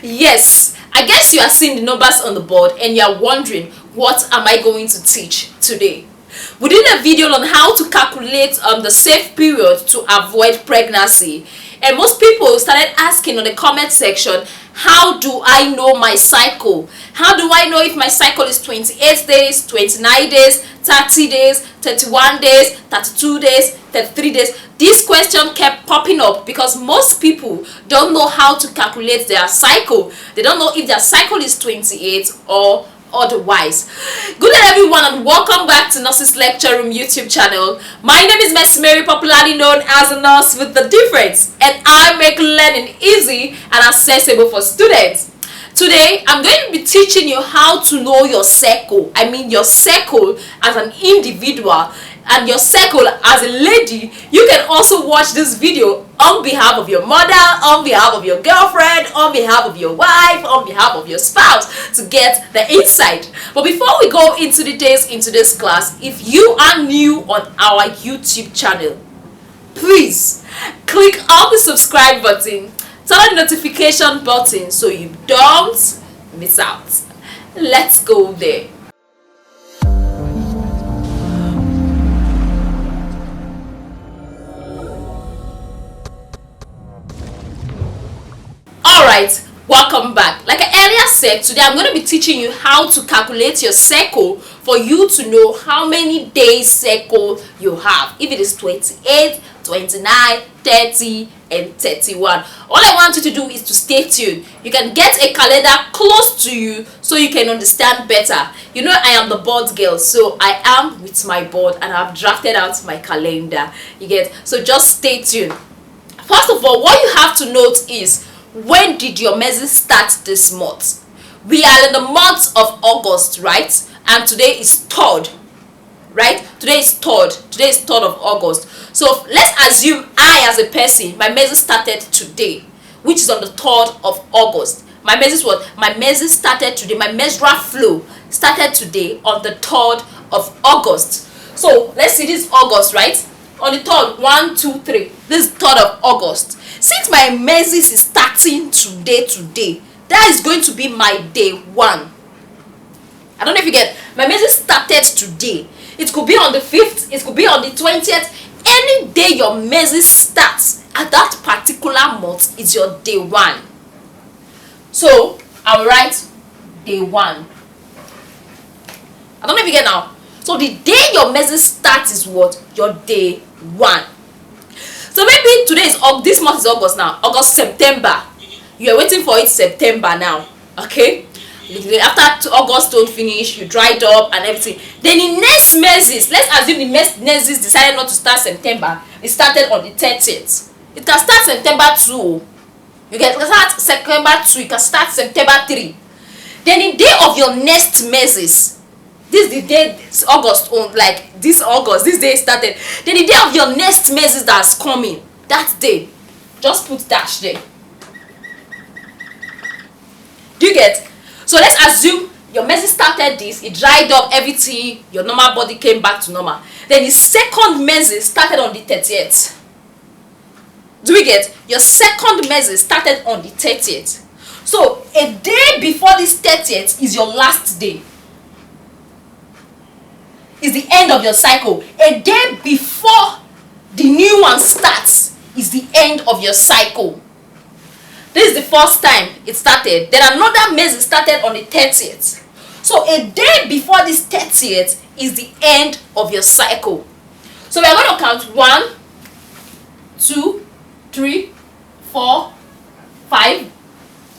Yes, I guess you are seeing the numbers on the board and you are wondering, what am I going to teach today? We did a video on how to calculate the safe period to avoid pregnancy, and most people started asking on the comment section, how do I know my cycle? How do I know if my cycle is 28 days, 29 days, 30 days, 31 days, 32 days, 33 days? This question kept popping up because most people don't know how to calculate their cycle. They don't know if their cycle is 28 or otherwise. Good day everyone, and welcome back to Nurses Lecture Room YouTube channel. My name is Miss Mary, popularly known as a nurse with the difference, and I make learning easy and accessible for students. Today I'm going to be teaching you how to know your cycle. I mean your cycle as an individual and your cycle as a lady. You can also watch this video on behalf of your mother, on behalf of your girlfriend, on behalf of your wife, on behalf of your spouse, to get the insight. But before we go into details into this class, if you are new on our YouTube channel, please click on the subscribe button, turn on the notification button so you don't miss out. Let's go there. Alright, welcome back. Like I earlier said, today I'm going to be teaching you how to calculate your cycle for you to know how many days cycle you have. If it is 28, 29, 30 and 31. All I want you to do is to stay tuned. You can get a calendar close to you so you can understand better. You know I am the board girl, so I am with my board and I've drafted out my calendar. You get? So just stay tuned. First of all, what you have to note is, when did your menses start this month? We are in the month of August, right? And today is 3rd, right? Today is 3rd. Today is 3rd of August. So let's assume I, as a person, my menses started today, which is on the 3rd of August. My menses what? My menses started today. My menstrual flow started today on the 3rd of August. So let's see, this is August, right? On the 3rd, 1, 2, 3. This is 3rd of August. Since my menses is starting today, that is going to be my day 1. I don't know if you get. My menses started today. It could be on the 5th, it could be on the 20th. Any day your menses starts at that particular month is your day 1. So I'll write day 1. I don't know if you get now. So the day your menses starts is what? Your day 1. So maybe today is this month is August now. August, September. You are waiting for it September now. Okay? After August don't finish, you dried up and everything. Then the next menses, let's assume the next menses decided not to start September. It started on the 30th. It can start September 2. You can start September 2. You can start September 3. Then the day of your next menses, this is the day, this August, like this August, this day started. Then the day of your next menses that's coming, that day, just put dash there. Do you get? So let's assume your menses started this, it dried up everything, your normal body came back to normal. Then the second menses started on the 30th. Do we get? Your second menses started on the 30th. So a day before this 30th is your last day. Is the end of your cycle. A day before the new one starts is the end of your cycle. This is the first time it started. Then another menses started on the 30th. So a day before this 30th is the end of your cycle. So we are going to count 1, 2, 3, 4, 5,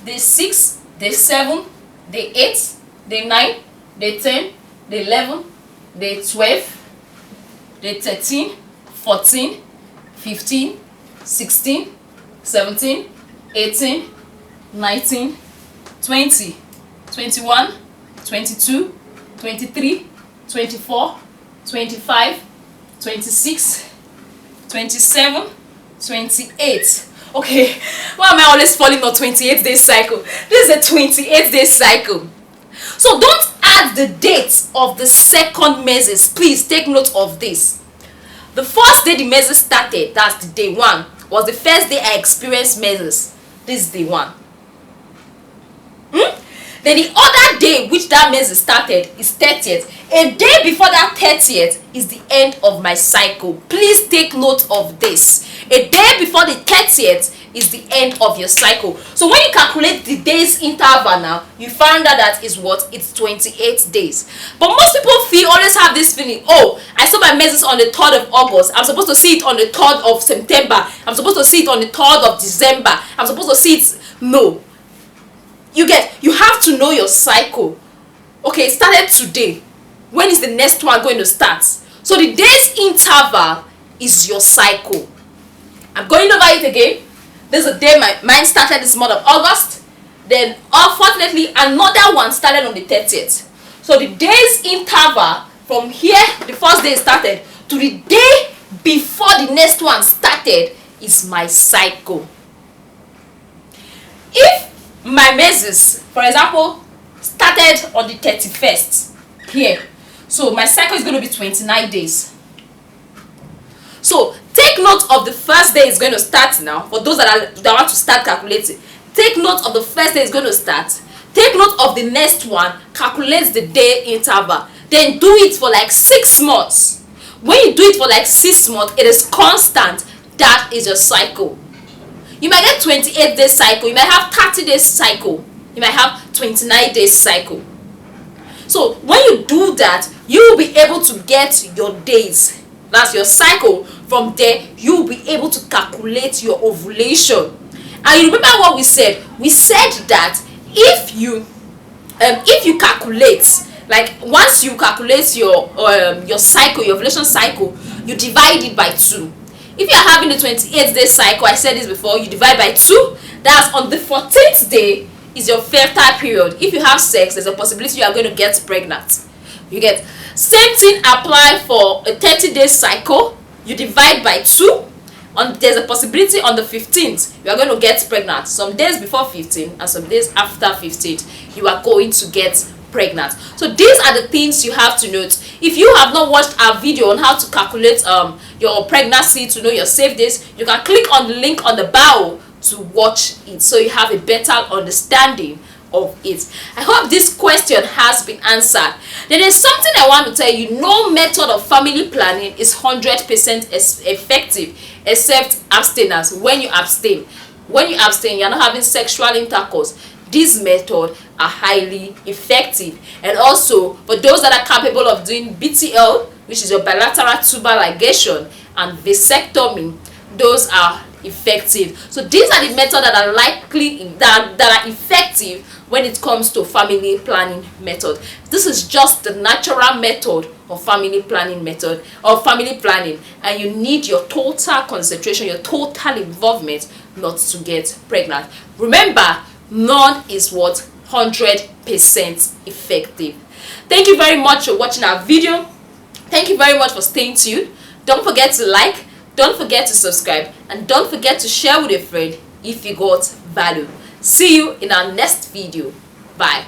day 6, day 7, day 8, day 9, day 10, day 11, day 12, day 13, 14, 15, 16, 17, 18, 19, 20, 21, 22, 23, 24, 25, 26, 27, 28. Okay, why am I always falling on 28 day cycle? This is a 28 day cycle. So don't add the date of the second menses. Please take note of this. The first day the menses started, that's the day 1, was the first day I experienced menses. This is day 1. Then the other day which that menses started is 30th. A day before that 30th is the end of my cycle. Please take note of this. A day before the 30th is the end of your cycle. So when you calculate the days interval now, you find out that is what? It's 28 days. But most people always have this feeling, oh, I saw my menses on the 3rd of August. I'm supposed to see it on the 3rd of September. I'm supposed to see it on the 3rd of December. I'm supposed to see it. No. You have to know your cycle. Okay, it started today. When is the next one going to start? So the days interval is your cycle. I'm going over it again. There's a day mine started this month of August. Then unfortunately another one started on the 30th. So the days interval from here, the first day started, to the day before the next one started is my cycle. If my menses, for example, started on the 31st here, so my cycle is going to be 29 days. So take note of the first day is going to start now. For those that want to start calculating, take note of the first day is going to start. Take note of the next one, calculate the day interval. Then do it for like 6 months. When you do it for like 6 months, it is constant. That is your cycle. You might get 28 days cycle, you might have 30 days cycle, you might have 29 days cycle. So when you do that, you will be able to get your days. That's your cycle. From there, you will be able to calculate your ovulation. And you remember what we said? We said that if you calculate, like once you calculate your cycle, your ovulation cycle, you divide it by 2. If you are having a 28-day cycle, I said this before, you divide by 2. That's on the 14th day is your fertile period. If you have sex, there's a possibility you are going to get pregnant. You get. Same thing apply for a 30-day cycle. You divide by 2. There's a possibility on the 15th you are going to get pregnant. Some days before 15 and some days after 15th you are going to get pregnant. So these are the things you have to note. If you have not watched our video on how to calculate your pregnancy to know your safe days, you can click on the link on the bio to watch it so you have a better understanding of it. I hope this question has been answered. There is something I want to tell you. No method of family planning is 100% effective except abstinence. When you abstain, you're not having sexual intercourse. These methods are highly effective. And also for those that are capable of doing BTL, which is your bilateral tubal ligation, and vasectomy, those are effective. So these are the methods that are likely that are effective when it comes to family planning method. This is just the natural method of family planning and you need your total concentration, your total involvement not to get pregnant. Remember, none is 100% effective. Thank you very much for watching our video. Thank you very much for staying tuned. Don't forget to like, don't forget to subscribe, and don't forget to share with a friend if you got value. See you in our next video. Bye.